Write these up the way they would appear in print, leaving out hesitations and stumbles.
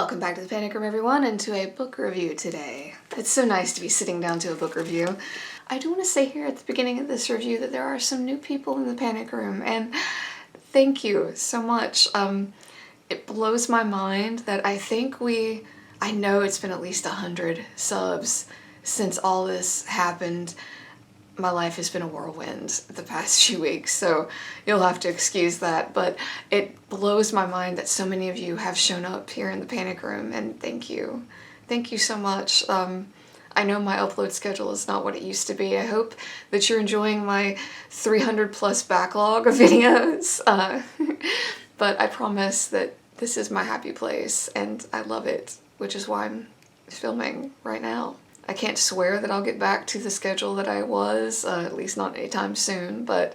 Welcome back to the Panic Room, everyone, and to a book review today. It's so nice to be sitting down to a book review. I do want to say here at the beginning of this review that there are some new people in the Panic Room, and thank you so much. It blows my mind that I know it's been at least 100 subs since all this happened. My life has been a whirlwind the past few weeks, so you'll have to excuse that, but it blows my mind that so many of you have shown up here in the Panic Room, and thank you. Thank you so much. I know my upload schedule is not what it used to be. I hope that you're enjoying my 300 plus backlog of videos, but I promise that this is my happy place, and I love it, which is why I'm filming right now. I can't swear that I'll get back to the schedule that I was, at least not anytime soon, but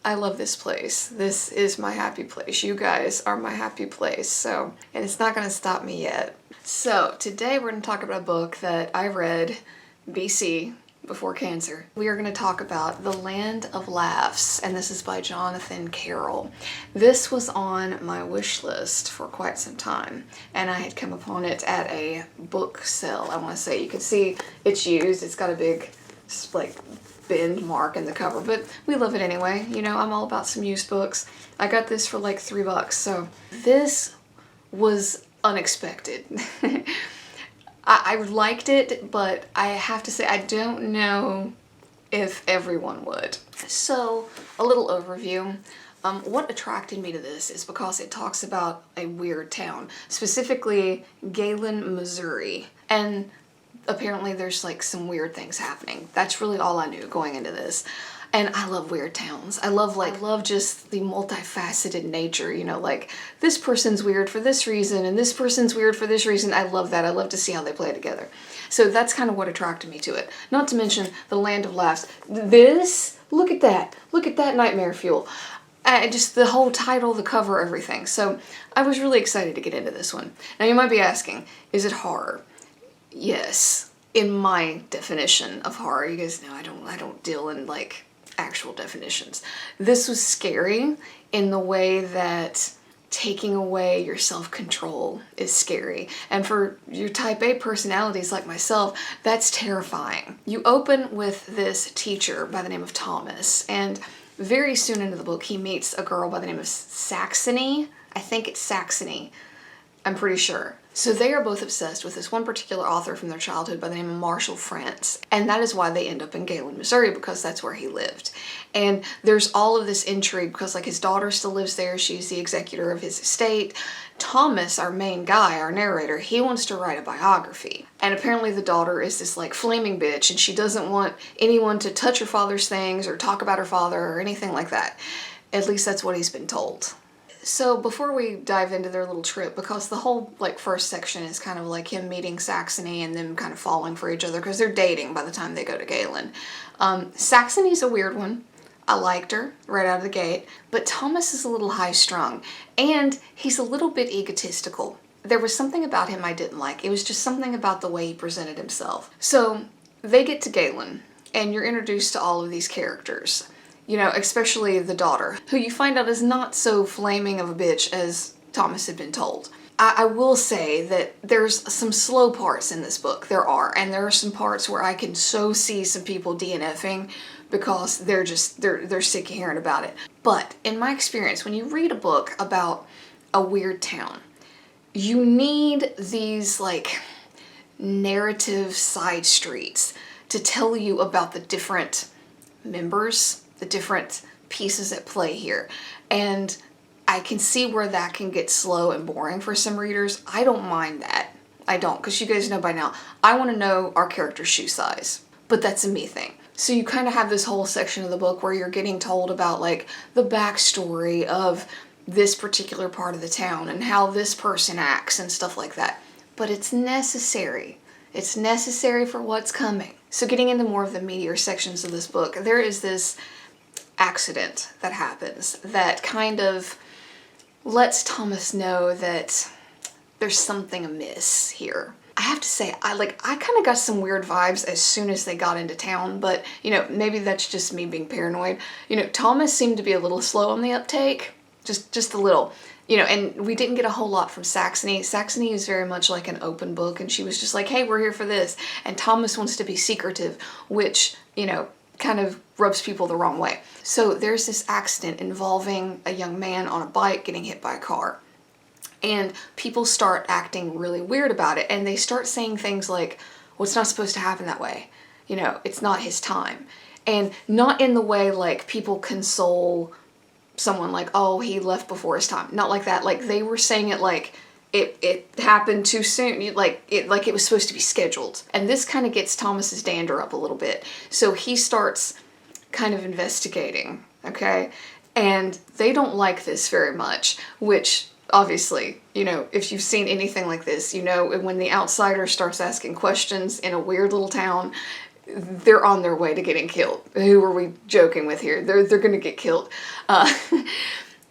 I love this place. This is my happy place. You guys are my happy place, and it's not gonna stop me yet. So today we're gonna talk about a book that I read BC, before cancer. We are gonna talk about The Land of Laughs, and this is by Jonathan Carroll. This was on my wish list for quite some time, and I had come upon it at a book sale, I wanna say. You can see it's used. It's got a big, like, bend mark in the cover, but we love it anyway. You know, I'm all about some used books. I got this for like $3, so this was unexpected. I liked it, but I have to say I don't know if everyone would. So, a little overview. What attracted me to this is because it talks about a weird town, specifically Galen, Missouri, and apparently there's like some weird things happening. That's really all I knew going into this. And I love weird towns. I love just the multifaceted nature, you know, like this person's weird for this reason and this person's weird for this reason. I love that. I love to see how they play together. So that's kind of what attracted me to it. Not to mention The Land of Laughs. Look at that. Look at that nightmare fuel. Just the whole title, the cover, everything. So I was really excited to get into this one. Now you might be asking, is it horror? Yes. In my definition of horror, you guys know I don't deal in like actual definitions. This was scary in the way that taking away your self-control is scary. And for your type A personalities like myself, that's terrifying. You open with this teacher by the name of Thomas, and very soon into the book he meets a girl by the name of Saxony. I think it's Saxony. I'm pretty sure. So they are both obsessed with this one particular author from their childhood by the name of Marshall France. And that is why they end up in Galen, Missouri, because that's where he lived. And there's all of this intrigue because like his daughter still lives there. She's the executor of his estate. Thomas, our main guy, our narrator, he wants to write a biography. And apparently the daughter is this like flaming bitch and she doesn't want anyone to touch her father's things or talk about her father or anything like that. At least that's what he's been told. So before we dive into their little trip, because the whole like first section is kind of like him meeting Saxony and them kind of falling for each other because they're dating by the time they go to Galen. Saxony's a weird one. I liked her right out of the gate, but Thomas is a little high-strung and he's a little bit egotistical. There was something about him I didn't like. It was just something about the way he presented himself. So they get to Galen and you're introduced to all of these characters. You know, especially the daughter, who you find out is not so flaming of a bitch as Thomas had been told. I will say that there's some slow parts in this book. There are some parts where I can so see some people DNFing because they're sick of hearing about it. But in my experience, when you read a book about a weird town, you need these like narrative side streets to tell you about the different members, the different pieces at play here. And I can see where that can get slow and boring for some readers. I don't mind that. I don't, because you guys know by now, I want to know our character's shoe size. But that's a me thing. So you kind of have this whole section of the book where you're getting told about like the backstory of this particular part of the town and how this person acts and stuff like that. But it's necessary. It's necessary for what's coming. So getting into more of the meatier sections of this book, there is this accident that happens that kind of lets Thomas know that there's something amiss here. I have to say, I kind of got some weird vibes as soon as they got into town, but you know, maybe that's just me being paranoid. You know, Thomas seemed to be a little slow on the uptake, just a little. You know, and we didn't get a whole lot from Saxony. Saxony is very much like an open book, and she was just like, hey, we're here for this. And Thomas wants to be secretive, which, you know, kind of rubs people the wrong way. So there's this accident involving a young man on a bike getting hit by a car. And people start acting really weird about it, and they start saying things like, well, it's not supposed to happen that way. You know, it's not his time. And not in the way like people console someone like, oh, he left before his time. Not like that. Like, they were saying it like it happened too soon. Like it was supposed to be scheduled. And this kind of gets Thomas's dander up a little bit. So he starts kind of investigating, okay? And they don't like this very much, which obviously, you know, if you've seen anything like this, you know, when the outsider starts asking questions in a weird little town, they're on their way to getting killed. Who are we joking with here? They're gonna get killed.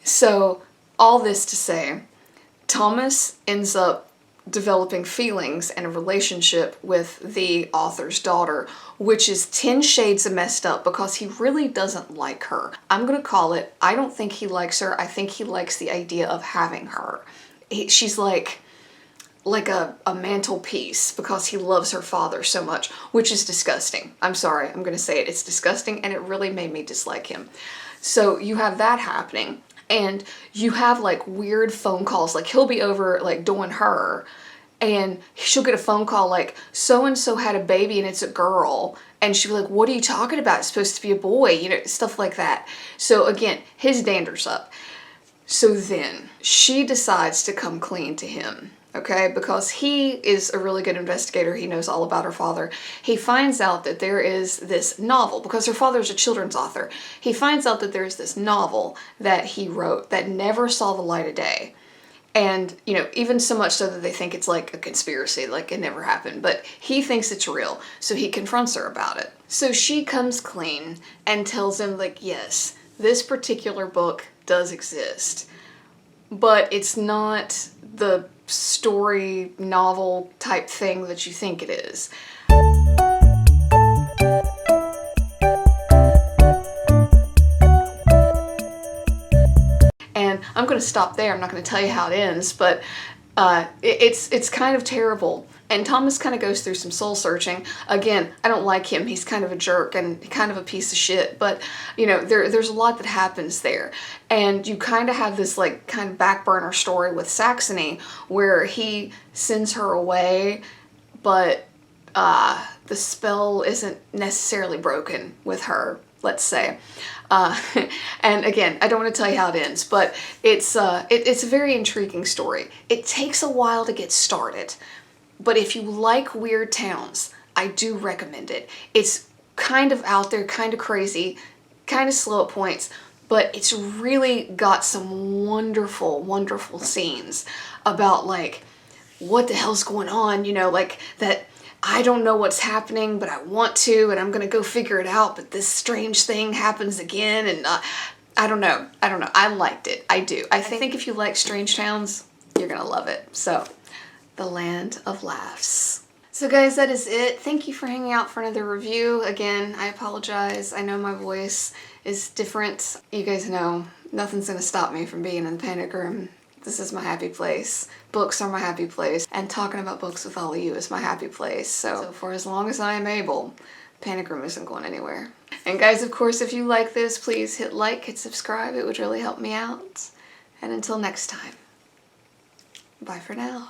So all this to say, Thomas ends up developing feelings and a relationship with the author's daughter, which is 10 shades of messed up because he really doesn't like her. I'm gonna call it, I don't think he likes her. I think he likes the idea of having her. She's like a mantelpiece because he loves her father so much, which is disgusting. I'm sorry, I'm gonna say it. It's disgusting, and it really made me dislike him. So you have that happening, and you have like weird phone calls. Like, he'll be over like doing her, and she'll get a phone call like, so-and-so had a baby and it's a girl. And she'll be like, what are you talking about? It's supposed to be a boy, you know, stuff like that. So again, his dander's up. So then she decides to come clean to him. Okay, because he is a really good investigator. He knows all about her father. He finds out that there is this novel, because her father's a children's author. He finds out that there's this novel that he wrote that never saw the light of day. And, you know, even so much so that they think it's like a conspiracy, like it never happened. But he thinks it's real, so he confronts her about it. So she comes clean and tells him, like, yes, this particular book does exist, but it's not the story novel type thing that you think it is. And I'm going to stop there. I'm not going to tell you how it ends, but it's kind of terrible. And Thomas kind of goes through some soul searching. Again, I don't like him. He's kind of a jerk and kind of a piece of shit. But, you know, there's a lot that happens there. And you kind of have this, like, kind of back burner story with Saxony where he sends her away, but the spell isn't necessarily broken with her, let's say. And again, I don't want to tell you how it ends, but it's a very intriguing story. It takes a while to get started. But if you like weird towns, I do recommend it. It's kind of out there, kind of crazy, kind of slow at points, but it's really got some wonderful, wonderful scenes about, like, what the hell's going on, you know, like that I don't know what's happening, but I want to, and I'm gonna go figure it out, but this strange thing happens again, and I don't know. I liked it. I do. I think if you like strange towns, you're gonna love it. So, The Land of Laughs. So guys, that is it. Thank you for hanging out for another review. Again, I apologize. I know my voice is different. You guys know nothing's gonna stop me from being in the panic room. This is my happy place. Books are my happy place. And talking about books with all of you is my happy place. So for as long as I am able, panic room isn't going anywhere. And guys, of course, if you like this, please hit like, hit subscribe. It would really help me out. And until next time, bye for now.